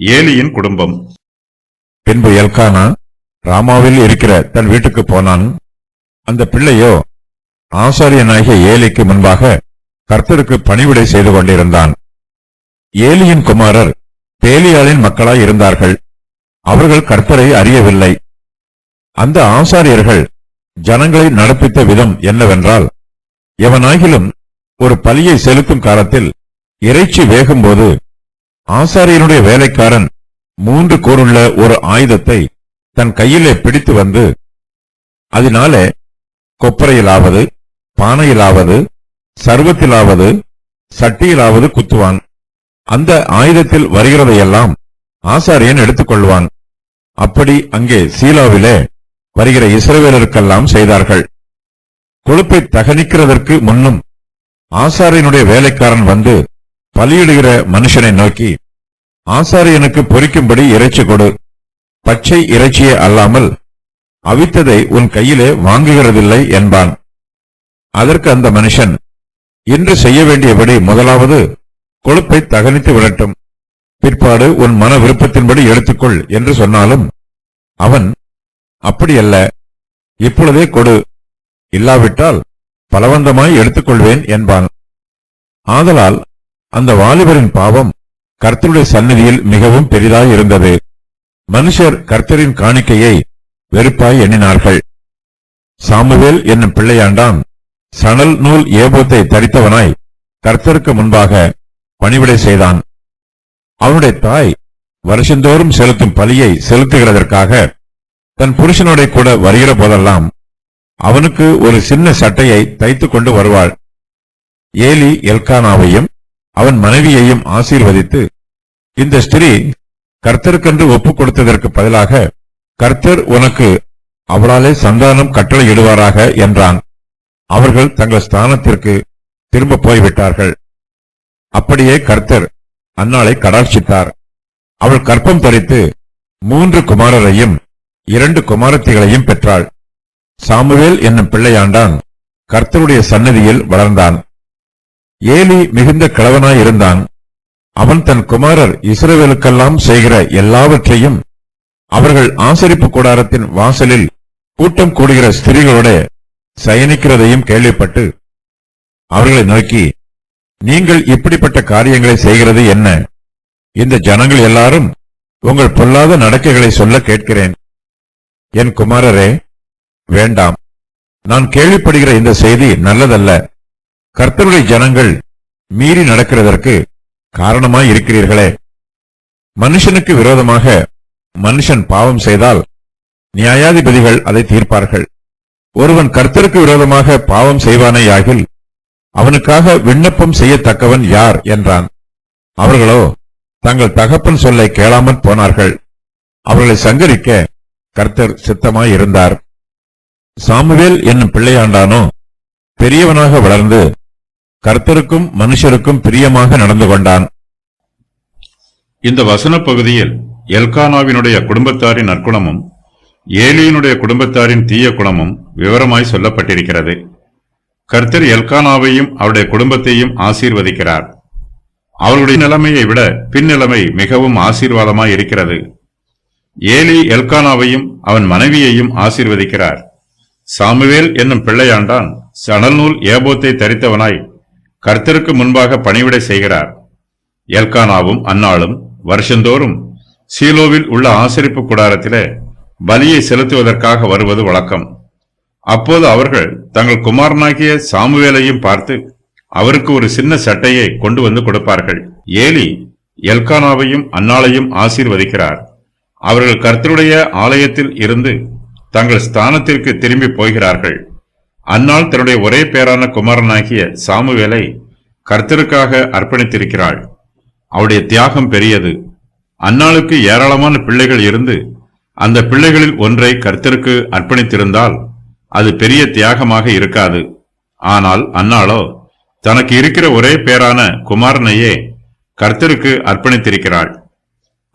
ஏலியின் குடும்பம். பின்பு எல்கானா ராமாவில் இருக்கிற தன் வீட்டுக்கு போனான். அந்த பிள்ளையோ ஆசாரியனாகிய ஏலிக்கு முன்பாக கர்த்தருக்கு பணிவிடை செய்து கொண்டிருந்தான். ஏலியின் குமாரர் பேலியாளின் மக்களாய் இருந்தார்கள். அவர்கள் கர்த்தரை அறியவில்லை. அந்த ஆசாரியர்கள் ஜனங்களை நடப்பித்த விதம் என்னவென்றால், எவனாகிலும் ஒரு பலியை செலுத்தும் காலத்தில் இறைச்சி வேகும்போது ஆசாரியனுடைய வேலைக்காரன் 3 கோருள்ள ஒரு ஆயுதத்தை தன் கையிலே பிடித்து வந்து அதனாலே கொப்பரையிலாவது பானையிலாவது சர்வத்திலாவது சட்டியிலாவது குத்துவான். அந்த ஆயுதத்தில் வருகிறதையெல்லாம் ஆசாரியன் எடுத்துக்கொள்வான். அப்படி அங்கே சீலோவிலே வருகிற இஸ்ரவேலருக்கெல்லாம் செய்தார்கள். கொழுப்பை தகனிக்கிறதற்கு முன்னும் ஆசாரியனுடைய வேலைக்காரன் வந்து பலியிடுகிற மனுஷனை நோக்கி, ஆசாரியனுக்கு பொரிக்கும்படி இறைச்சி கொடு, பச்சை இறைச்சியே அல்லாமல் அவித்ததை உன் கையிலே வாங்குகிறதில்லை என்பான். அதற்கு அந்த மனுஷன், இன்று செய்ய வேண்டியபடி முதலாவது கொழுப்பை தகனித்து விடட்டும், பிற்பாடு உன் மன விருப்பத்தின்படி எடுத்துக்கொள் என்று சொன்னாலும் அவன், அப்படியல்ல, இப்பொழுதே கொடு, இல்லாவிட்டால் பலவந்தமாய் எடுத்துக்கொள்வேன் என்பான். ஆதலால் அந்த வாலிபரின் பாவம் கர்த்தருடைய சந்நிதியில் மிகவும் பெரிதாய் இருந்தது. மனுஷர் கர்த்தரின் காணிக்கையை வெறுப்பாய் எண்ணினார்கள். சாமுவேல் என்னும் பிள்ளையாண்டான் சணல் நூல் ஏபோத்தை தரித்தவனாய் கர்த்தருக்கு முன்பாக பணிவிடை செய்தான். அவனுடைய தாய் வருஷந்தோறும் செலுத்தும் பலியை செலுத்துகிறதற்காக தன் புருஷனோட கூட வருகிற போதெல்லாம் அவனுக்கு ஒரு சின்ன சட்டையை தைத்துக் கொண்டு வருவாள். ஏலி எல்கானாவையும் அவன் மனைவியையும் ஆசீர்வதித்து, இந்த ஸ்திரீ கர்த்தருக்கென்று ஒப்புக் கொடுத்ததற்கு பதிலாக கர்த்தர் உனக்கு அவளாலே சந்தானம் கட்டளையிடுவாராக என்றான். அவர்கள் தங்கள் ஸ்தானத்திற்கு திரும்ப போய்விட்டார்கள். அப்படியே கர்த்தர் அன்னாளை கடாட்சித்தார். அவள் கற்பம் தரித்து 3 குமாரரையும் 2 குமாரத்திகளையும் பெற்றாள். சாமுவேல் என்னும் பிள்ளையாண்டான் கர்த்தருடைய சன்னதியில் வளர்ந்தான். ஏலி மிகுந்த கிழவனாயிருந்தான். அவன் தன் குமாரர் இஸ்ரவேலுக்கெல்லாம் செய்கிற எல்லாவற்றையும், அவர்கள் ஆசரிப்பு கூடாரத்தின் வாசலில் கூட்டம் கூடுகிற ஸ்திரீகளோட சயனிக்கிறதையும் கேள்விப்பட்டு அவர்களை நோக்கி, நீங்கள் இப்படிப்பட்ட காரியங்களை செய்கிறது என்ன? இந்த ஜனங்கள் எல்லாரும் உங்கள் பொல்லாத நடக்கைகளை சொல்ல கேட்கிறேன். என் குமாரரே, வேண்டாம். நான் கேள்விப்படுகிற இந்த செய்தி நல்லதல்ல. கர்த்தருடைய ஜனங்கள் மீறி நடக்கிறதற்கு காரணமாய் இருக்கிறீர்களே. மனுஷனுக்கு விரோதமாக மனுஷன் பாவம் செய்தால் நியாயாதிபதிகள் அதை தீர்ப்பார்கள். ஒருவன் கர்த்தருக்கு விரோதமாக பாவம் செய்வானேயாகில் அவனுக்காக விண்ணப்பம் செய்யத்தக்கவன் யார் என்றான். அவர்களோ தங்கள் தகப்பன் சொல்லை கேளாமற் போனார்கள். அவர்களை சங்கரிக்க கர்த்தர் சித்தமாயிருந்தார். சாமுவேல் என்னும் பிள்ளையாண்டானோ பெரியவனாக வளர்ந்து கர்த்தருக்கும் மனுஷருக்கும் பிரியமாக நடந்து கொண்டான். இந்த வசன பகுதியில் எல்கானாவினுடைய குடும்பத்தாரின் நற்குணமும் ஏலியினுடைய குடும்பத்தாரின் தீய குணமும் விவரமாய் சொல்லப்பட்டிருக்கிறது. கர்த்தர் எல்கானாவையும் அவருடைய குடும்பத்தையும் ஆசீர்வதிக்கிறார். அவருடைய நிலைமையை விட பின்னிலைமை மிகவும் ஆசீர்வாதமாய் இருக்கிறது. ஏலி எல்கானாவையும் அவன் மனைவியையும் ஆசீர்வதிக்கிறார். சாமுவேல் என்னும் பிள்ளையாண்டான் சணல் நூல் ஏபோத்தை தரித்தவனாய் கர்த்தருக்கு முன்பாக பணிவிடை செய்கிறார். எல்கானாவும் அன்னாளும் வருஷந்தோறும் சீலோவில் உள்ள ஆசரிப்பு கூடாரத்திலே பலியை செலுத்துவதற்காக வருவது வழக்கம். அப்போது அவர்கள் தங்கள் குமாரனாகிய சாமுவேலையும் பார்த்து அவருக்கு ஒரு சின்ன சட்டையை கொண்டு வந்து கொடுப்பார்கள். ஏலி எல்கானாவையும் அன்னாளையும் ஆசீர்வதிக்கிறார். அவர்கள் கர்த்தருடைய ஆலயத்தில் இருந்து தங்கள் ஸ்தானத்திற்கு திரும்பி போகிறார்கள். அன்னாள் தன்னுடைய ஒரே பேரான குமாரனாகிய சாமுவேலை கர்த்தருக்காக அர்ப்பணித்திருக்கிறாள். அவருடைய தியாகம் பெரியது. அன்னாளுக்கு ஏராளமான பிள்ளைகள் இருந்து அந்த பிள்ளைகளில் ஒன்றை கர்த்தருக்கு அர்ப்பணித்திருந்தால் அது பெரிய தியாகமாக இருக்காது. ஆனால் அன்னாளோ தனக்கு இருக்கிற ஒரே பேரான குமாரனையே கர்த்தருக்கு அர்ப்பணித்திருக்கிறாள்.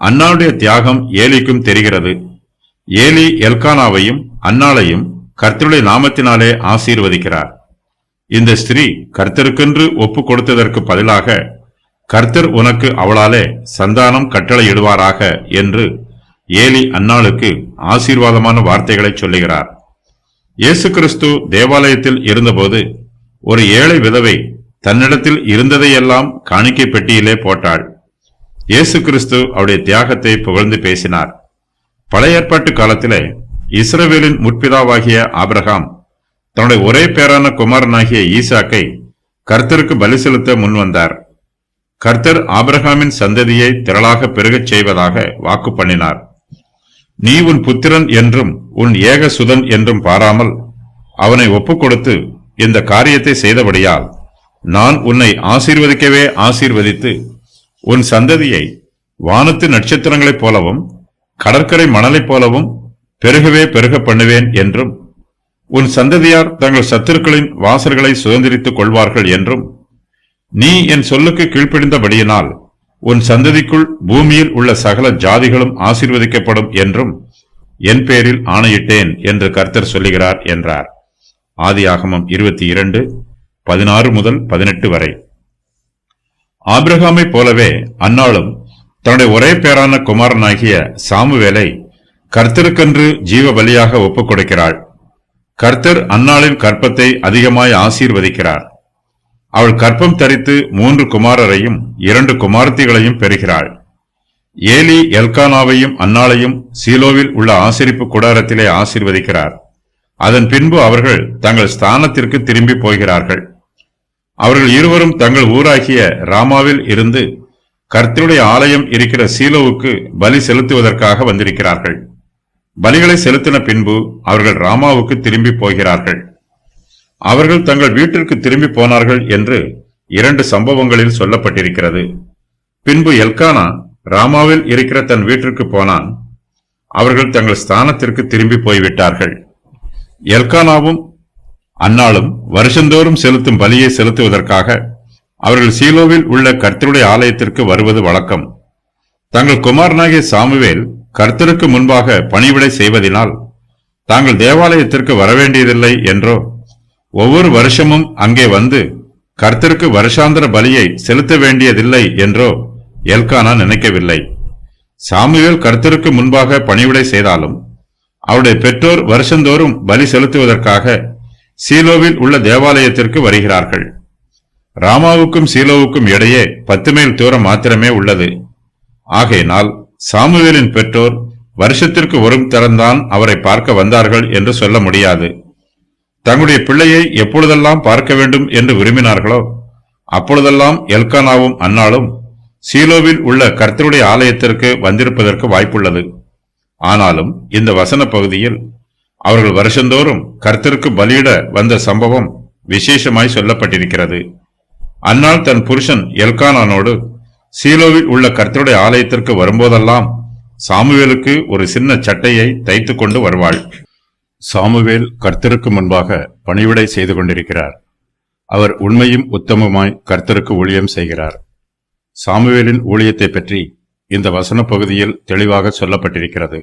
அன்னாளுடைய தியாகம் ஏலிக்கும் தெரிகிறது. ஏலி எல்கானாவையும் அன்னாளையும் கர்த்தருடைய நாமத்தினாலே ஆசீர்வதிக்கிறார். இந்த ஸ்திரீ கர்த்தருக்கென்று ஒப்பு கொடுத்ததற்கு பதிலாக கர்த்தர் உனக்கு அவளாலே சந்தானம் கட்டளையிடுவாராக என்று ஏலி அன்னாளுக்கு ஆசீர்வாதமான வார்த்தைகளை சொல்லுகிறார். இயேசு கிறிஸ்து தேவாலயத்தில் இருந்தபோது ஒரு ஏழை விதவை தன்னிடத்தில் இருந்ததையெல்லாம் காணிக்கை பெட்டியிலே போட்டாள். இயேசு கிறிஸ்து அவருடைய தியாகத்தை புகழ்ந்து பேசினார். பழைய ஏற்பாட்டு காலத்திலே இஸ்ரவேலின் முற்பிதாவாகிய ஆபிரகாம் தன்னுடைய ஒரே பேரான குமாரனாகிய ஈசாக்கை கர்த்தருக்கு பலி செலுத்த முன்வந்தார். கர்த்தர் ஆபிரகாமின் சந்ததியை திரளாக பெருகச் செய்வதாக வாக்கு பண்ணினார். நீ உன் புத்திரன் என்றும் உன் ஏக சுதன் என்றும் பாராமல் அவனை ஒப்புக் கொடுத்து இந்த காரியத்தை செய்தபடியால் நான் உன்னை ஆசீர்வதிக்கவே ஆசீர்வதித்து உன் சந்ததியை வானத்து நட்சத்திரங்களைப் போலவும் கடற்கரை மணலைப் போலவும் பெருகவே பெருக பண்ணுவேன் என்றும் உன் சந்ததியார் தங்கள் சத்துருக்களின் வாசல்களை சுதந்திரித்துக் கொள்வார்கள் என்றும் நீ என் சொல்லுக்கு கீழ்ப்படிந்தபடியினால் உன் சந்ததிக்குள் பூமியில் உள்ள சகல ஜாதிகளும் ஆசீர்வதிக்கப்படும் என்றும் என் பேரில் ஆணையிட்டேன் என்று கர்த்தர் சொல்லுகிறார் என்றார். ஆதியாகமம் 22:16 முதல் 18 வரை. ஆபிரகாமைப் போலவே அன்னாளும் தன்னுடைய ஒரே பேரான குமாரனாகிய சாமுவேலை கர்த்தருக்கென்று ஜீவ பலியாக ஒப்புக் கொடுக்கிறாள். கர்த்தர் அன்னாளின் கற்பத்தை அதிகமாய் ஆசீர்வதிக்கிறார். அவள் கற்பம் தரித்து 3 குமாரரையும் 2 குமாரத்திகளையும் பெறுகிறாள். ஏலி எல்கானாவையும் அன்னாளையும் சீலோவில் உள்ள ஆசரிப்பு கூடாரத்திலே ஆசீர்வதிக்கிறார். அதன் பின்பு அவர்கள் தங்கள் ஸ்தானத்திற்கு திரும்பி போகிறார்கள். அவர்கள் இருவரும் தங்கள் ஊராகிய ராமாவில் இருந்து கர்த்தருடைய ஆலயம் இருக்கிற சீலோவுக்கு பலி செலுத்துவதற்காக வந்திருக்கிறார்கள். பலிகளை செலுத்தின பின்பு அவர்கள் ராமாவுக்கு திரும்பி போகிறார்கள். அவர்கள் தங்கள் வீட்டிற்கு திரும்பி போனார்கள் என்று 2 சம்பவங்களில் சொல்லப்பட்டிருக்கிறது. பின்பு எல்கானா ராமாவில் இருக்கிற தன் வீட்டிற்கு போனான். அவர்கள் தங்கள் ஸ்தானத்திற்கு திரும்பி போய்விட்டார்கள். எல்கானாவும் அன்னாளும் வருஷந்தோறும் செலுத்தும் பலியை செலுத்துவதற்காக அவர்கள் சீலோவில் உள்ள கர்த்தருடைய ஆலயத்திற்கு வருவது வழக்கம். தங்கள் குமாரனாகிய சாமுவேல் கர்த்தருக்கு முன்பாக பணிவிடை செய்வதினால் தாங்கள் தேவாலயத்திற்கு வரவேண்டியதில்லை என்றோ ஒவ்வொரு வருஷமும் அங்கே வந்து கர்த்தருக்கு வருஷாந்திர பலியை செலுத்த வேண்டியதில்லை என்றோ எல்கானா நினைக்கவில்லை. சாமுவேல் கர்த்தருக்கு முன்பாக பணிவிடை செய்தாலும் அவருடைய பெற்றோர் வருஷந்தோறும் பலி செலுத்துவதற்காக சீலோவில் உள்ள தேவாலயத்திற்கு வருகிறார்கள். ராமாவுக்கும் சீலோவுக்கும் இடையே 10 மைல் தூரம் மாத்திரமே உள்ளது. ஆகையினால் சாமுவேலின் பெற்றோர் வருஷத்திற்கு ஒரு தரம்தான் அவரை பார்க்க வந்தார்கள் என்று சொல்ல முடியாது. தங்களுடைய பிள்ளையை எப்பொழுதெல்லாம் பார்க்க வேண்டும் என்று விரும்பினார்களோ அப்பொழுதெல்லாம் எல்கானாவும் அன்னாளும் சீலோவில் உள்ள கர்த்தருடைய ஆலயத்திற்கு வந்திருப்பதற்கு வாய்ப்புள்ளது. ஆனாலும் இந்த வசன பகுதியில் அவர்கள் வருஷந்தோறும் கர்த்தருக்கு பலியிட வந்த சம்பவம் விசேஷமாய் சொல்லப்பட்டிருக்கிறது. அன்னாள் தன் புருஷன் எல்கானானோடு சீலோவில் உள்ள கர்த்தருடைய ஆலயத்திற்கு வரும்போதெல்லாம் சாமுவேலுக்கு ஒரு சின்ன சட்டையை தைத்துக் கொண்டு வருவாள். சாமுவேல் கர்த்தருக்கு முன்பாக பணிவிடை செய்து கொண்டிருக்கிறார். அவர் உண்மையும் உத்தமமாய் கர்த்தருக்கு ஊழியம் செய்கிறார். சாமுவேலின் ஊழியத்தை பற்றி இந்த வசன பகுதியில் தெளிவாக சொல்லப்பட்டிருக்கிறது.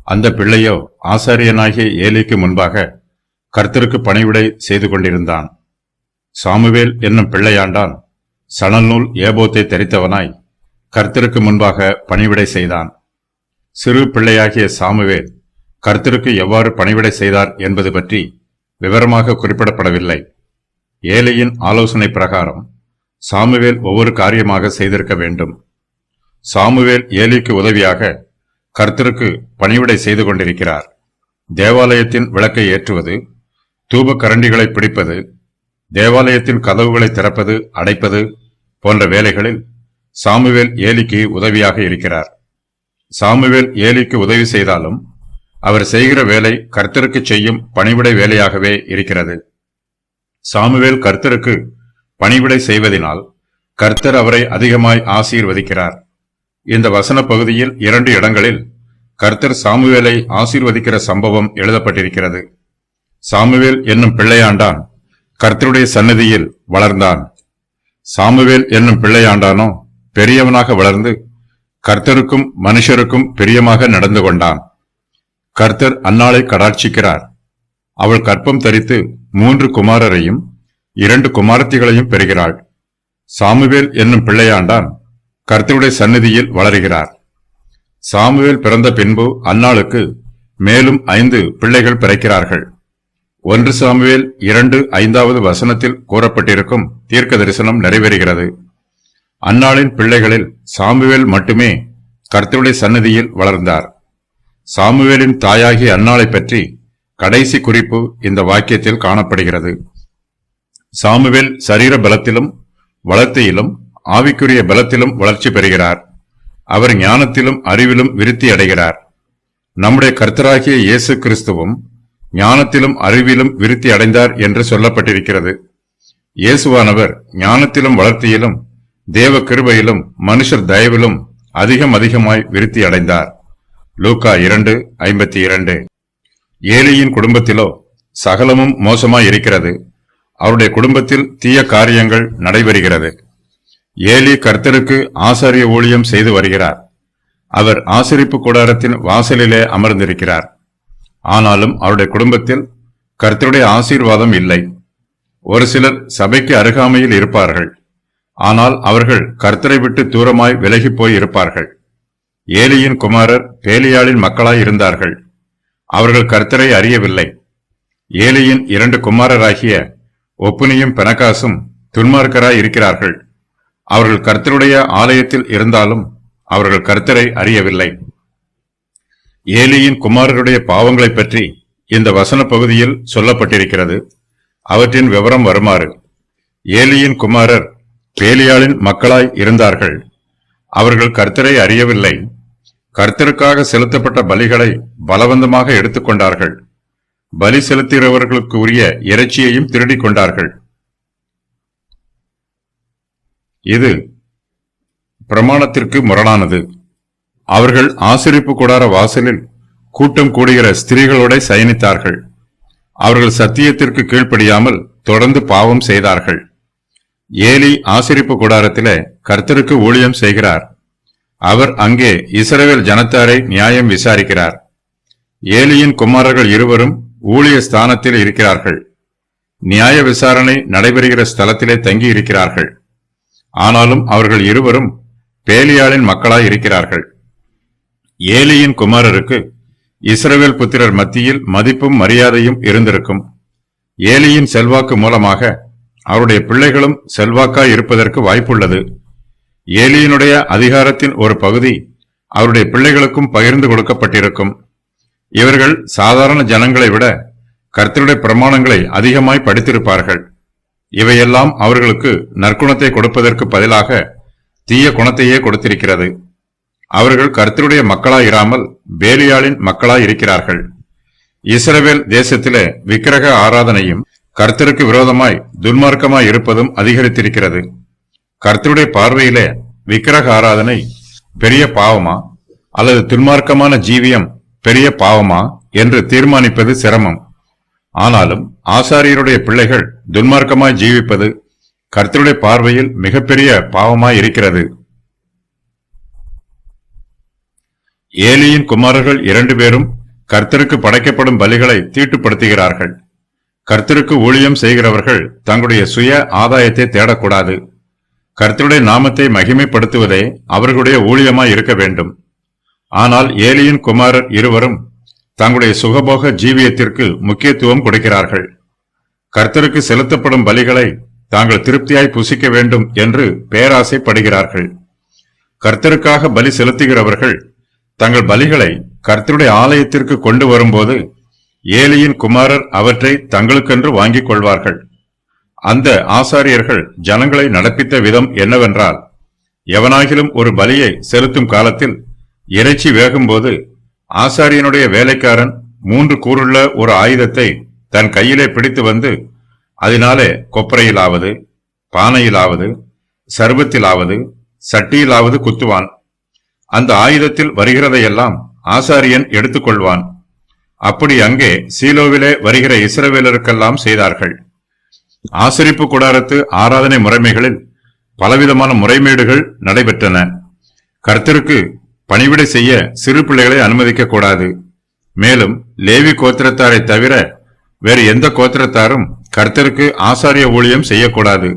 அந்த பிள்ளையோ ஆசாரியனாகிய ஏலிக்கு முன்பாக கர்த்தருக்கு பணிவிடை செய்து கொண்டிருந்தான். சாமுவேல் என்னும் பிள்ளையாண்டான் சணல் நூல் ஏபோத்தை தரித்தவனாய் கர்த்தருக்கு முன்பாக பணிவிடை செய்தான். சிறு பிள்ளையாகிய சாமுவேல் கர்த்தருக்கு எவ்வாறு பணிவிடை செய்தார் என்பது பற்றி விவரமாக குறிப்பிடப்படவில்லை. ஏலியின் ஆலோசனை பிரகாரம் சாமுவேல் ஒவ்வொரு காரியமாக செய்திருக்க வேண்டும். சாமுவேல் ஏலிக்கு உதவியாக கர்த்தருக்கு பணிவிடை செய்து கொண்டிருக்கிறார். தேவாலயத்தின் விளக்கை ஏற்றுவது, தூப கரண்டிகளை பிடிப்பது, தேவாலயத்தின் கதவுகளை திறப்பது அடைப்பது போன்ற வேலைகளில் சாமுவேல் ஏலிக்கு உதவியாக இருக்கிறார். சாமுவேல் ஏலிக்கு உதவி செய்தாலும் அவர் செய்கிற வேலை கர்த்தருக்கு செய்யும் பணிவிடை வேலையாகவே இருக்கிறது. சாமுவேல் கர்த்தருக்கு பணிவிடை செய்வதினால் கர்த்தர் அவரை அதிகமாய் ஆசீர்வதிக்கிறார். இந்த வசன பகுதியில் 2 இடங்களில் கர்த்தர் சாமுவேலை ஆசீர்வதிக்கிற சம்பவம் எழுதப்பட்டிருக்கிறது. சாமுவேல் என்னும் பிள்ளையாண்டான் கர்த்தருடைய சந்நிதியில் வளர்ந்தான். சாமுவேல் என்னும் பிள்ளையாண்டானோ பெரியவனாக வளர்ந்து கர்த்தருக்கும் மனுஷருக்கும் பிரியமாக நடந்து கொண்டான். கர்த்தர் அன்னாளை கடாட்சிக்கிறார். அவள் கற்பம் தரித்து 3 குமாரரையும் 2 குமாரத்திகளையும் பெறுகிறாள். சாமுவேல் என்னும் பிள்ளையாண்டான் கர்த்தருடைய சந்நிதியில் வளருகிறார். சாமுவேல் பிறந்த பின்பு அன்னாளுக்கு மேலும் 5 பிள்ளைகள் பிறக்கிறார்கள். 1 சாமுவேல் 2:5 வசனத்தில் கூறப்பட்டிருக்கும் தீர்க்க தரிசனம் நிறைவேறுகிறது. அன்னாளின் பிள்ளைகளில் சாமுவேல் மட்டுமே கர்த்தருடைய சந்நிதியில் வளர்ந்தார். சாமுவேலின் தாயாகிய அன்னாளை பற்றி கடைசி குறிப்பு இந்த வாக்கியத்தில் காணப்படுகிறது. சாமுவேல் சரீர பலத்திலும் வளர்த்தியிலும் ஆவிக்குரிய பலத்திலும் வளர்ச்சி பெறுகிறார். அவர் ஞானத்திலும் அறிவிலும் விருத்தி அடைகிறார். நம்முடைய கர்த்தராகிய இயேசு கிறிஸ்துவும் ஞானத்திலும் அறிவிலும் விருத்தி அடைந்தார் என்று சொல்லப்பட்டிருக்கிறது. இயேசுவானவர் ஞானத்திலும் வளர்த்தியிலும் தேவ கிருபையிலும் மனுஷர் தயவிலும் அதிகமாய் விருத்தி அடைந்தார். லூக்கா 2:52. ஏலியின் குடும்பத்திலோ சகலமும் மோசமாய் இருக்கிறது. அவருடைய குடும்பத்தில் தீய காரியங்கள் நடைபெறுகிறது. ஏலி கர்த்தருக்கு ஆசாரிய ஊழியம் செய்து வருகிறார். அவர் ஆசரிப்பு கூடாரத்தின் வாசலிலே அமர்ந்திருக்கிறார். ஆனாலும் அவருடைய குடும்பத்தில் கர்த்தருடைய ஆசீர்வாதம் இல்லை. ஒரு சிலர் சபைக்கு அருகாமையில் இருப்பார்கள். ஆனால் அவர்கள் கர்த்தரை விட்டு தூரமாய் விலகி போய் இருப்பார்கள். ஏலியின் குமாரர் பேலியாளின் மக்களாய் இருந்தார்கள். அவர்கள் கர்த்தரை அறியவில்லை. ஏலியின் 2 குமாரராகிய ஒப்புனியும் பெனகாசும் துன்மார்க்கராய் இருக்கிறார்கள். அவர்கள் கர்த்தருடைய ஆலயத்தில் இருந்தாலும் அவர்கள் கர்த்தரை அறியவில்லை. ஏலியின் குமாரருடைய பாவங்களைப் பற்றி இந்த வசன பகுதியில் சொல்லப்பட்டிருக்கிறது. அவற்றின் விவரம் வருமாறு: ஏலியின் குமாரர் பேலியாளின் மக்களாய் இருந்தார்கள். அவர்கள் கர்த்தரை அறியவில்லை. கர்த்தருக்காக செலுத்தப்பட்ட பலிகளை பலவந்தமாக எடுத்துக்கொண்டார்கள். பலி செலுத்துகிறவர்களுக்கு உரிய இறைச்சியையும் திருடிக் கொண்டார்கள். இது பிரமாணத்திற்கு முரணானது. அவர்கள் ஆசரிப்பு கூடார வாசலில் கூட்டம் கூடுகிற ஸ்திரீகளோட சயனித்தார்கள். அவர்கள் சத்தியத்திற்கு கீழ்ப்படியாமல் தொடர்ந்து பாவம் செய்தார்கள். ஏலி ஆசரிப்பு கூடாரத்திலே கர்த்தருக்கு ஊழியம் செய்கிறார். அவர் அங்கே இஸ்ரவேல் ஜனத்தாரை நியாயம் விசாரிக்கிறார். ஏலியின் குமாரர்கள் இருவரும் ஊழிய ஸ்தானத்தில் இருக்கிறார்கள். நியாய விசாரணை நடைபெறுகிற ஸ்தலத்திலே தங்கி இருக்கிறார்கள். ஆனாலும் அவர்கள் இருவரும் பேலியாளின் மக்களாய் இருக்கிறார்கள். ஏலியின் குமாரருக்கு இஸ்ரவேல் புத்திரர் மத்தியில் மதிப்பும் மரியாதையும் இருந்திருக்கும். ஏலியின் செல்வாக்கு மூலமாக அவருடைய பிள்ளைகளும் செல்வாக்காய் இருப்பதற்கு வாய்ப்புள்ளது. ஏலியினுடைய அதிகாரத்தின் ஒரு பகுதி அவருடைய பிள்ளைகளுக்கும் பகிர்ந்து கொடுக்கப்பட்டிருக்கும். இவர்கள் சாதாரண ஜனங்களை விட கர்த்தருடைய பிரமாணங்களை அதிகமாய் படித்திருப்பார்கள். இவையெல்லாம் அவர்களுக்கு நற்குணத்தை கொடுப்பதற்கு பதிலாக தீய குணத்தையே கொடுத்திருக்கிறது. அவர்கள் கர்த்தருடைய மக்களாயிராமல் பேலியாளின் மக்களாய் இருக்கிறார்கள். இஸ்ரவேல் தேசத்திலே விக்கிரக ஆராதனையும் கர்த்தருக்கு விரோதமாய் துன்மார்க்கமாய் இருப்பதும் அதிகரித்திருக்கிறது. கர்த்தருடைய பார்வையிலே விக்கிரக ஆராதனை பெரிய பாவமா அல்லது துன்மார்க்கமான ஜீவியம் பெரிய பாவமா என்று தீர்மானிப்பது சிரமம். ஆனாலும் ஆசாரியருடைய பிள்ளைகள் துன்மார்க்கமாய் ஜீவிப்பது கர்த்தருடைய பார்வையில் மிகப்பெரிய பாவமாய் இருக்கிறது. ஏலியின் குமாரர்கள் 2 பேரும் கர்த்தருக்கு படைக்கப்படும் பலிகளை தீட்டுப்படுத்துகிறார்கள். கர்த்தருக்கு ஊழியம் செய்கிறவர்கள் தங்களுடைய சுய ஆதாயத்தை தேடக்கூடாது. கர்த்தருடைய நாமத்தை மகிமைப்படுத்துவதே அவர்களுடைய ஊழியமாய் இருக்க வேண்டும். ஆனால் ஏலியின் குமாரர் இருவரும் தங்களுடைய சுகபோக ஜீவியத்திற்கு முக்கியத்துவம் கொடுக்கிறார்கள். கர்த்தருக்கு செலுத்தப்படும் பலிகளை தாங்கள் திருப்தியாய் புசிக்க வேண்டும் என்று பேராசைப்படுகிறார்கள். கர்த்தருக்காக பலி செலுத்துகிறவர்கள் தங்கள் பலிகளை கர்த்தருடைய ஆலயத்திற்கு கொண்டு வரும்போது ஏலியின் குமாரர் அவற்றை தங்களுக்கென்று வாங்கிக் கொள்வார்கள். அந்த ஆசாரியர்கள் ஜனங்களை நடப்பித்த விதம் என்னவென்றால், எவனாகிலும் ஒரு பலியை செலுத்தும் காலத்தில் இறைச்சி வேகும்போது ஆசாரியனுடைய வேலைக்காரன் 3 கூறுள்ள ஒரு ஆயுதத்தை தன் கையிலே பிடித்து வந்து அதனாலே கொப்பரையிலாவது பானையிலாவது சர்வத்திலாவது சட்டியிலாவது குத்துவான். அந்த ஆயுதத்தில் வருகிறதையெல்லாம் ஆசாரியன் எடுத்துக்கொள்வான். அப்படி அங்கே சீலோவிலே வருகிற இஸ்ரவேலருக்கெல்லாம் செய்தார்கள். ஆசரிப்பு கூடாரத்து ஆராதனை முறைமைகளில் பலவிதமான முறைமேடுகள் நடைபெற்றன. கர்த்தருக்கு பணிவிடை செய்ய சிறு பிள்ளைகளை அனுமதிக்க கூடாது. மேலும் லேவி கோத்திரத்தாரை தவிர வேறு எந்த கோத்திரத்தாரும் கர்த்தருக்கு ஆசாரிய ஊழியம் செய்யக்கூடாது.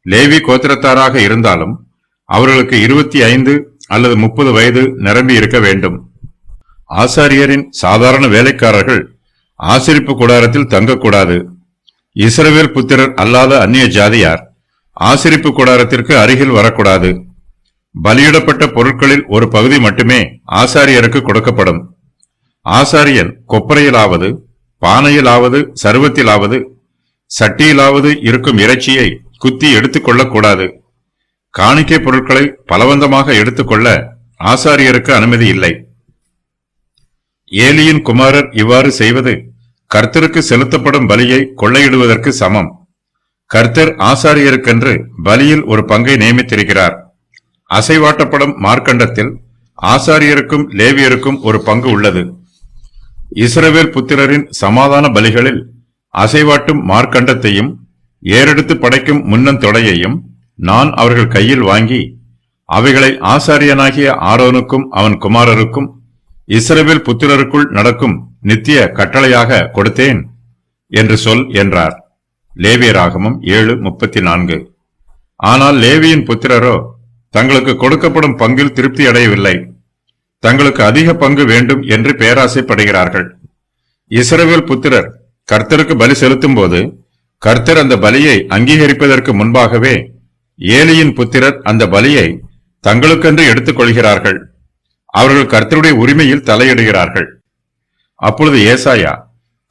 லேவி கோத்திரத்தாராக இருந்தாலும் அவர்களுக்கு 25 அல்லது 30 வயது நிரம்பி இருக்க வேண்டும். ஆசாரியரின் சாதாரண வேலைக்காரர்கள் ஆசரிப்பு கூடாரத்தில் தங்கக்கூடாது. இஸ்ரவேல் புத்திரர் அல்லாத அந்நிய ஜாதியார் ஆசரிப்பு கூடாரத்திற்கு அருகில் வரக்கூடாது. பலியிடப்பட்ட பொருட்களில் ஒரு பகுதி மட்டுமே ஆசாரியருக்கு கொடுக்கப்படும். ஆசாரியன் கொப்பரையிலாவது, பானையிலாவது, சர்வத்திலாவது, சட்டியிலாவது இருக்கும் இறைச்சியை குத்தி எடுத்துக்கொள்ளக்கூடாது. காணிக்கை பொருட்களை பலவந்தமாக எடுத்துக்கொள்ள ஆசாரியருக்கு அனுமதி இல்லை. ஏலியின் குமாரர் இவ்வாறு செய்வது கர்த்தருக்கு செலுத்தப்படும் பலியை கொள்ளையிடுவதற்கு சமம். கர்த்தர் ஆசாரியருக்கென்று பலியில் ஒரு பங்கை நியமித்திருக்கிறார். அசைவாட்டப்படும் மார்க்கண்டத்தில் ஆசாரியருக்கும் லேவியருக்கும் ஒரு பங்கு உள்ளது. இஸ்ரவேல் புத்திரரின் சமாதான பலிகளில் அசைவாட்டும் மார்க்கண்டத்தையும் ஏறெடுத்து படைக்கும் முன்னந்தொடையையும் நான் அவர்கள் கையில் வாங்கி அவைகளை ஆசாரியனாகிய ஆரோனுக்கும் அவன் குமாரருக்கும் இஸ்ரவேல் புத்திரருக்குள் நடக்கும் நித்திய கட்டளையாக கொடுத்தேன் என்று சொல் என்றார். லேவியராகமம் 7:34. ஆனால் லேவியின் புத்திரரோ தங்களுக்கு கொடுக்கப்படும் பங்கில் திருப்தி அடையவில்லை. தங்களுக்கு அதிக பங்கு வேண்டும் என்று பேராசைப்படுகிறார்கள். இஸ்ரவேல் புத்திரர் கர்த்தருக்கு பலி செலுத்தும் போது கர்த்தர் அந்த பலியை அங்கீகரிப்பதற்கு முன்பாகவே ஏலியின் புத்திரர் அந்த பலியை தங்களுக்கென்று எடுத்துக் கொள்கிறார்கள். அவர்கள் கர்த்தருடைய உரிமையில் தலையிடுகிறார்கள். அப்பொழுது ஏசாயா,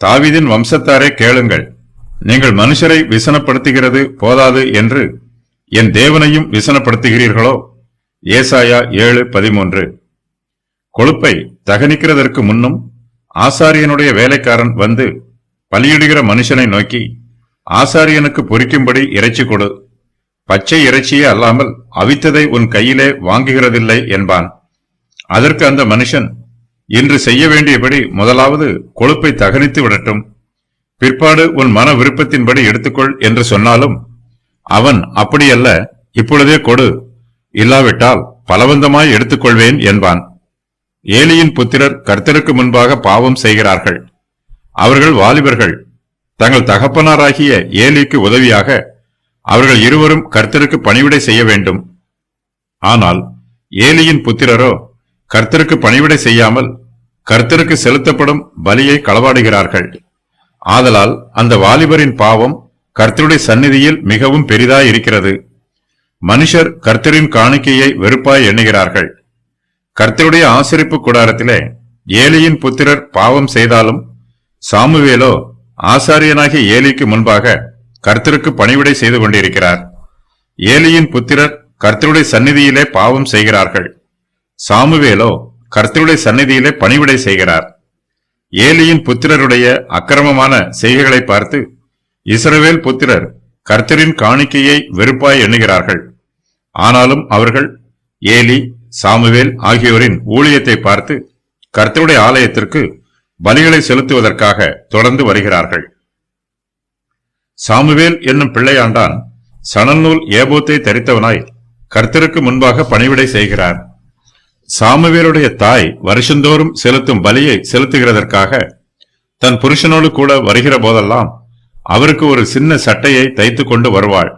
தாவீதின் வம்சத்தாரே கேளுங்கள், நீங்கள் மனுஷரை விசனப்படுத்துகிறது போதாது என்று என் தேவனையும் விசனப்படுத்துகிறீர்களோ? ஏசாயா 7:13. கொழுப்பை தகனிக்கிறதற்கு முன்னும் ஆசாரியனுடைய வேலைக்காரன் வந்து பலியிடுகிற மனுஷனை நோக்கி, ஆசாரியனுக்கு பொரிக்கும்படி இறைச்சி கொடு, பச்சை இறைச்சியே அல்லாமல் அவித்ததை உன் கையிலே வாங்குகிறதில்லை என்பான். அதற்கு அந்த மனுஷன், இன்று செய்ய வேண்டியபடி முதலாவது கொழுப்பை தகனித்து விடட்டும், பிற்பாடு உன் மன விருப்பத்தின்படி எடுத்துக்கொள் என்று சொன்னாலும் அவன் அப்படியல்ல, இப்பொழுதே கொடு, இல்லாவிட்டால் பலவந்தமாய் எடுத்துக்கொள்வேன் என்பான். ஏலியின் புத்திரர் கர்த்தருக்கு முன்பாக பாவம் செய்கிறார்கள். அவர்கள் வாலிபர்கள். தங்கள் தகப்பனாராகிய ஏலிக்கு உதவியாக அவர்கள் இருவரும் கர்த்தருக்கு பணிவிடை செய்ய வேண்டும். ஆனால் ஏலியின் புத்திரரோ கர்த்தருக்கு பணிவிடை செய்யாமல் கர்த்தருக்கு செலுத்தப்படும் பலியை களவாடுகிறார்கள். ஆதலால் அந்த வாலிபரின் பாவம் கர்த்தருடைய சந்நிதியில் மிகவும் பெரிதாய் இருக்கிறது. மனுஷர் கர்த்தரின் காணிக்கையை வெறுப்பாய் எண்ணுகிறார்கள். கர்த்தருடைய ஆசரிப்பு கூடாரத்திலே ஏலியின் புத்திரர் பாவம் செய்தாலும் சாமுவேலோ ஆசாரியனாகிய ஏலிக்கு முன்பாக கர்த்தருக்கு பணிவிடை செய்து கொண்டிருக்கிறார். ஏலியின் புத்திரர் கர்த்தருடைய சந்நிதியிலே பாவம் செய்கிறார்கள். சாமுவேலோ கர்த்தருடைய சந்நிதியிலே பணிவிடை செய்கிறார். ஏலியின் புத்திரருடைய அக்கிரமமான செய்கைகளை பார்த்து இஸ்ரவேல் புத்திரர் கர்த்தரின் காணிக்கையை வெறுப்பாய் எண்ணுகிறார்கள். ஆனாலும் அவர்கள் ஏலி, சாமுவேல் ஆகியோரின் ஊழியத்தை பார்த்து கர்த்தருடைய ஆலயத்திற்கு பலிகளை செலுத்துவதற்காக தொடர்ந்து வருகிறார்கள். சாமுவேல் என்னும் பிள்ளையாண்டான் சணல் நூல் ஏபோத்தை தரித்தவனாய் கர்த்தருக்கு முன்பாக பணிவிடை செய்கிறார். சாமுவேலுடைய தாய் வருஷந்தோறும் செலுத்தும் பலியை செலுத்துகிறதற்காக தன் புருஷனோடு கூட வருகிற போதெல்லாம் அவருக்கு ஒரு சின்ன சட்டையை தைத்து கொண்டு வருவாள்.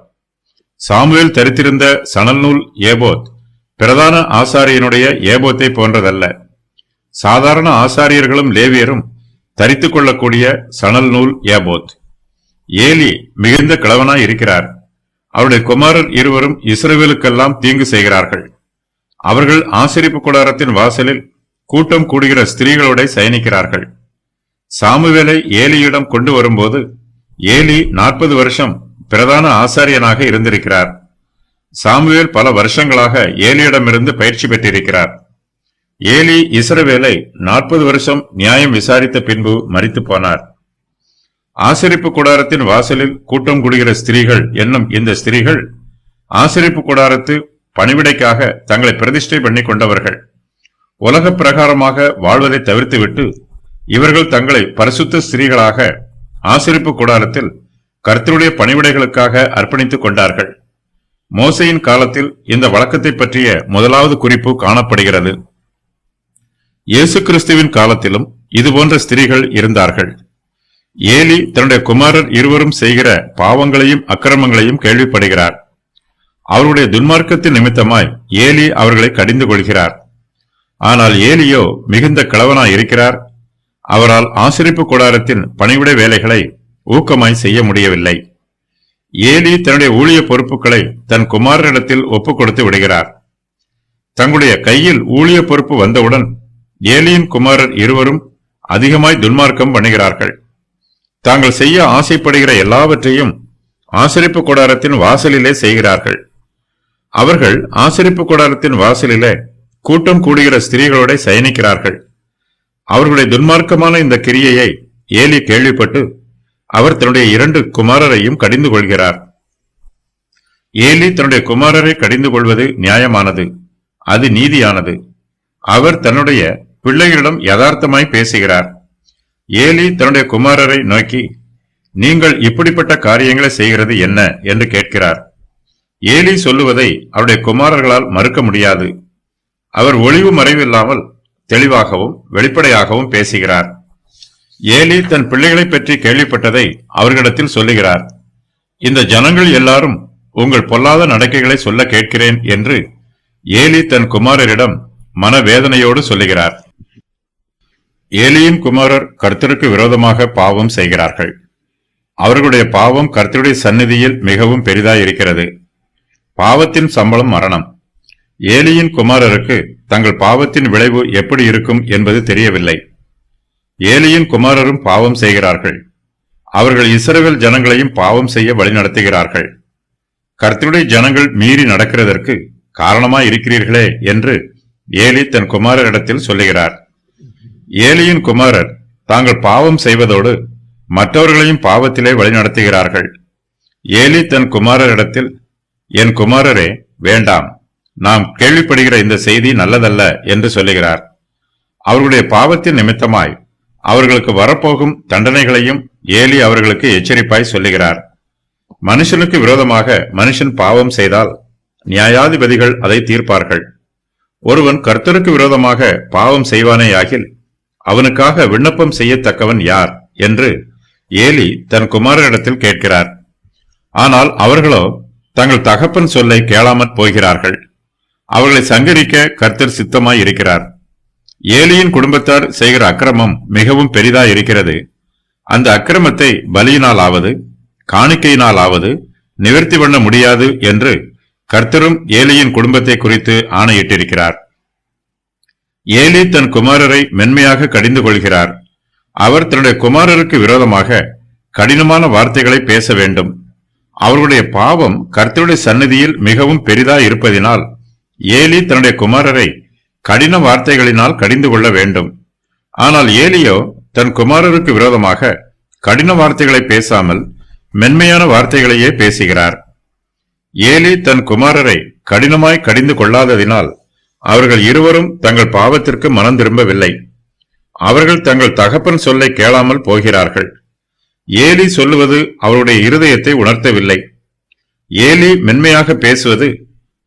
சாமுவேல் தரித்திருந்த சணல் நூல் ஏபோத் பிரதான ஆசாரியனுடைய ஏபோத்தை போன்றதல்ல. சாதாரண ஆசாரியர்களும் லேவியரும் தரித்துக் கொள்ளக்கூடிய சணல் நூல் ஏபோத். ஏலி மிகுந்த கிழவனாய் இருக்கிறார். அவருடைய குமாரர் இருவரும் இஸ்ரவேலுக்கெல்லாம் தீங்கு செய்கிறார்கள். அவர்கள் ஆசரிப்பு கூடாரத்தின் வாசலில் கூட்டம் கூடுகிற ஸ்திரீகளோட சயனிக்கிறார்கள். சாமுவேலை ஏலியிடம் கொண்டு வரும்போது ஏலி 40 வருஷம் பிரதான ஆசாரியனாக இருந்திருக்கிறார். சாமுவேல் பல வருஷங்களாக ஏலியிடமிருந்து பயிற்சி பெற்றிருக்கிறார். ஏலி இஸ்ரவேலை 40 வருஷம் நியாயம் விசாரித்த பின்பு மரித்து போனார். ஆசரிப்பு கூடாரத்தின் வாசலில் கூட்டம் கூடுகிற ஸ்திரீகள் என்னும் இந்த ஸ்திரீகள் ஆசரிப்பு கூடாரத்து பணிவிடைக்காக தங்களை பிரதிஷ்டை பண்ணி கொண்டவர்கள். உலக பிரகாரமாக வாழ்வதை தவிர்த்துவிட்டு இவர்கள் தங்களை பரிசுத்த ஸ்திரீகளாக ஆசரிப்பு கூடாரத்தில் கர்த்தருடைய பணிவிடைகளுக்காக அர்ப்பணித்துக் கொண்டார்கள். மோசையின் காலத்தில் இந்த வழக்கத்தை பற்றிய முதலாவது குறிப்பு காணப்படுகிறது. இயேசு கிறிஸ்துவின் காலத்திலும் இதுபோன்ற ஸ்திரீகள் இருந்தார்கள். ஏலி தன்னுடைய குமாரர் இருவரும் செய்கிற பாவங்களையும் அக்கிரமங்களையும் கேள்விப்படுகிறார். அவருடைய துன்மார்க்கத்தின் நிமித்தமாய் ஏலி அவர்களை கடிந்து கொள்கிறார். ஆனால் ஏலியோ மிகுந்த கிழவனாய் இருக்கிறார். அவரால் ஆசரிப்பு கூடாரத்தின் பணிவிடை வேலைகளை ஊக்கமாய் செய்ய முடியவில்லை. ஏலி தன்னுடைய ஊழிய பொறுப்புகளை தன் குமாரரிடத்தில் ஒப்புக் கொடுத்து விடுகிறார். தங்களுடைய கையில் ஊழிய பொறுப்பு வந்தவுடன் ஏலியின் குமாரர் இருவரும் அதிகமாய் துன்மார்க்கம் பண்ணுகிறார்கள். தாங்கள் செய்ய ஆசைப்படுகிற எல்லாவற்றையும் ஆசரிப்பு கூடாரத்தின் வாசலிலே செய்கிறார்கள். அவர்கள் ஆசரிப்பு கூடாரத்தின் வாசலிலே கூட்டம் கூடுகிற ஸ்திரீகளோட சயனிக்கிறார்கள். அவர்களுடைய துன்மார்க்கமான இந்த கிரியையை ஏலி கேள்விப்பட்டு அவர் தன்னுடைய 2 குமாரரையும் கடிந்து கொள்கிறார். ஏலி தன்னுடைய குமாரரை கடிந்து கொள்வது நியாயமானது, அது நீதியானது. அவர் தன்னுடைய பிள்ளைகளிடம் யதார்த்தமாய் பேசுகிறார். ஏலி தன்னுடைய குமாரரை நோக்கி, நீங்கள் இப்படிப்பட்ட காரியங்களை செய்கிறது என்ன என்று கேட்கிறார். ஏலி சொல்லுவதை அவருடைய குமாரர்களால் மறுக்க முடியாது. அவர் ஒளிவு மறைவில்லாமல் தெளிவாகவும் வெளிப்படையாகவும் பேசுகிறார். ஏலி தன் பிள்ளைகளை பற்றி கேள்விப்பட்டதை அவர்களிடத்தில் சொல்லுகிறார். இந்த ஜனங்கள் எல்லாரும் உங்கள் பொல்லாத நடக்கைகளை சொல்ல கேட்கிறேன் என்று ஏலி தன் குமாரரிடம் மனவேதனையோடு சொல்லுகிறார். ஏலியின் குமாரர் கர்த்தருக்கு விரோதமாக பாவம் செய்கிறார்கள். அவர்களுடைய பாவம் கர்த்தருடைய சந்நிதியில் மிகவும் பெரிதாயிருக்கிறது. பாவத்தின் சம்பளம் மரணம். ஏலியின் குமாரருக்கு தங்கள் பாவத்தின் விளைவு எப்படி இருக்கும் என்பது தெரியவில்லை. ஏலியின் குமாரரும் பாவம் செய்கிறார்கள். அவர்கள் இஸ்ரவேல் ஜனங்களையும் பாவம் செய்ய வழிநடத்துகிறார்கள். கர்த்தருடைய ஜனங்கள் மீறி நடக்கிறதற்கு காரணமாய் இருக்கிறீர்களே என்று ஏலி தன் குமாரரிடத்தில் சொல்லுகிறார். ஏலியின் குமாரர் தாங்கள் பாவம் செய்வதோடு மற்றவர்களையும் பாவத்திலே வழிநடத்துகிறார்கள். ஏலி தன் குமாரரிடத்தில், என் குமாரரே, வேண்டாம், நாம் கேள்விப்படுகிற இந்த செய்தி நல்லதல்ல என்று சொல்லுகிறார். அவர்களுடைய பாவத்தின் நிமித்தமாய் அவர்களுக்கு வரப்போகும் தண்டனைகளையும் ஏலி அவர்களுக்கு எச்சரிப்பாய் சொல்லுகிறார். மனுஷனுக்கு விரோதமாக மனுஷன் பாவம் செய்தால் நியாயாதிபதிகள் அதை தீர்ப்பார்கள். ஒருவன் கர்த்தருக்கு விரோதமாக பாவம் செய்வானேயாகில் அவனுக்காக விண்ணப்பம் செய்யத்தக்கவன் யார் என்று ஏலி தன் குமாரரிடத்தில் கேட்கிறார். ஆனால் அவர்களோ தங்கள் தகப்பன் சொல்லை கேளாமற் போகிறார்கள். அவர்களை சங்கரிக்க கர்த்தர் சித்தமாய் இருக்கிறார். ஏலியின் குடும்பத்தார் செய்கிற அக்கிரமம் மிகவும் பெரிதாய் இருக்கிறது. அந்த அக்கிரமத்தை பலியினாலாவது காணிக்கையினாலாவது நிவர்த்தி பண்ண முடியாது என்று கர்த்தரும் ஏலியின் குடும்பத்தை குறித்து ஆணையிட்டிருக்கிறார். ஏலி தன் குமாரரை மென்மையாக கடிந்து கொள்கிறார். அவர் தன்னுடைய குமாரருக்கு விரோதமாக கடினமான வார்த்தைகளை பேச வேண்டும். அவர்களுடைய பாவம் கர்த்தருடைய சந்நிதியில் மிகவும் பெரிதாய் இருப்பதினால் ஏலி தன்னுடைய குமாரரை கடின வார்த்தைகளினால் கடிந்து கொள்ள வேண்டும். ஆனால் ஏலியோ தன் குமாரருக்கு விரோதமாக கடின வார்த்தைகளை பேசாமல் மென்மையான வார்த்தைகளையே பேசுகிறார். ஏலி தன் குமாரரை கடினமாய் கடிந்து கொள்ளாததினால் அவர்கள் இருவரும் தங்கள் பாவத்திற்கு மனம் திரும்பவில்லை. அவர்கள் தங்கள் தகப்பன் சொல்லை கேளாமல் போகிறார்கள். ஏலி சொல்லுவது அவருடைய இருதயத்தை உணர்த்தவில்லை. ஏலி மென்மையாக பேசுவது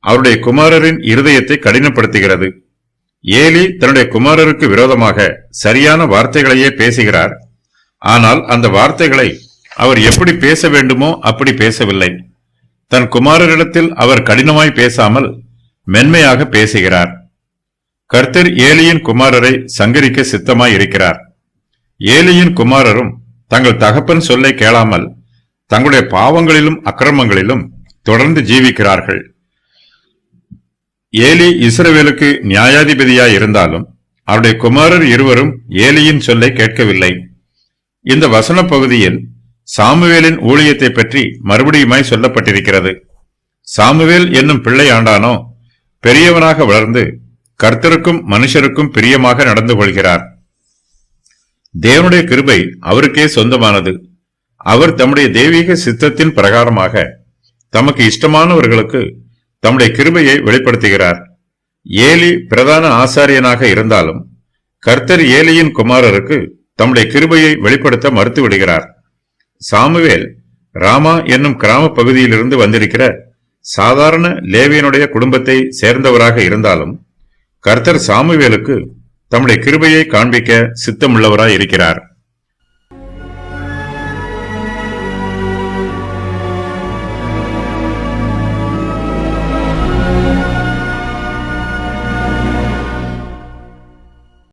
அவருடைய குமாரரின் இருதயத்தை கடினப்படுத்துகிறது. ஏலி தன்னுடைய குமாரருக்கு விரோதமாக சரியான வார்த்தைகளையே பேசுகிறார். ஆனால் அந்த வார்த்தைகளை அவர் எப்படி பேச வேண்டுமோ அப்படி பேசவில்லை. தன் குமாரரிடத்தில் அவர் கடினமாய் பேசாமல் மென்மையாக பேசுகிறார். கர்த்தர் ஏலியின் குமாரரை சங்கரிக்க சித்தமாய் இருக்கிறார். ஏலியின் குமாரரும் தங்கள் தகப்பன் சொல்லை கேளாமல் தங்களுடைய பாவங்களிலும் அக்கிரமங்களிலும் தொடர்ந்து ஜீவிக்கிறார்கள். ஏலி இஸ்ரவேலுக்கு நியாயாதிபதியாய் இருந்தாலும் அவருடைய குமாரர் இருவரும் ஏலியின் சொல்லை கேட்கவில்லை. இந்த வசன பகுதியில் சாமுவேலின் ஊழியத்தை பற்றி மறுபடியுமாய் சொல்லப்பட்டிருக்கிறது. சாமுவேல் என்னும் பிள்ளை ஆண்டானோ பெரியவனாக வளர்ந்து கர்த்தருக்கும் மனுஷருக்கும் பிரியமாக நடந்து கொள்கிறார். தேவனுடைய கிருபை அவருக்கே சொந்தமானது. அவர் தம்முடைய தெய்வீக சித்தத்தின் பிரகாரமாக தமக்கு இஷ்டமானவர்களுக்கு தம்முடைய கிருபையை வெளிப்படுத்துகிறார். ஏலி பிரதான ஆசாரியனாக இருந்தாலும் கர்த்தர் ஏலியின் குமாரருக்கு தம்முடைய கிருபையை வெளிப்படுத்த மறுத்து விடுகிறார். சாமுவேல் ராமா என்னும் கிராம பகுதியிலிருந்து வந்திருக்கிற சாதாரண லேவியனுடைய குடும்பத்தை சேர்ந்தவராக இருந்தாலும் கர்த்தர் சாமுவேலுக்கு தம்முடைய கிருபையை காண்பிக்க சித்தமுள்ளவராய் இருக்கிறார்.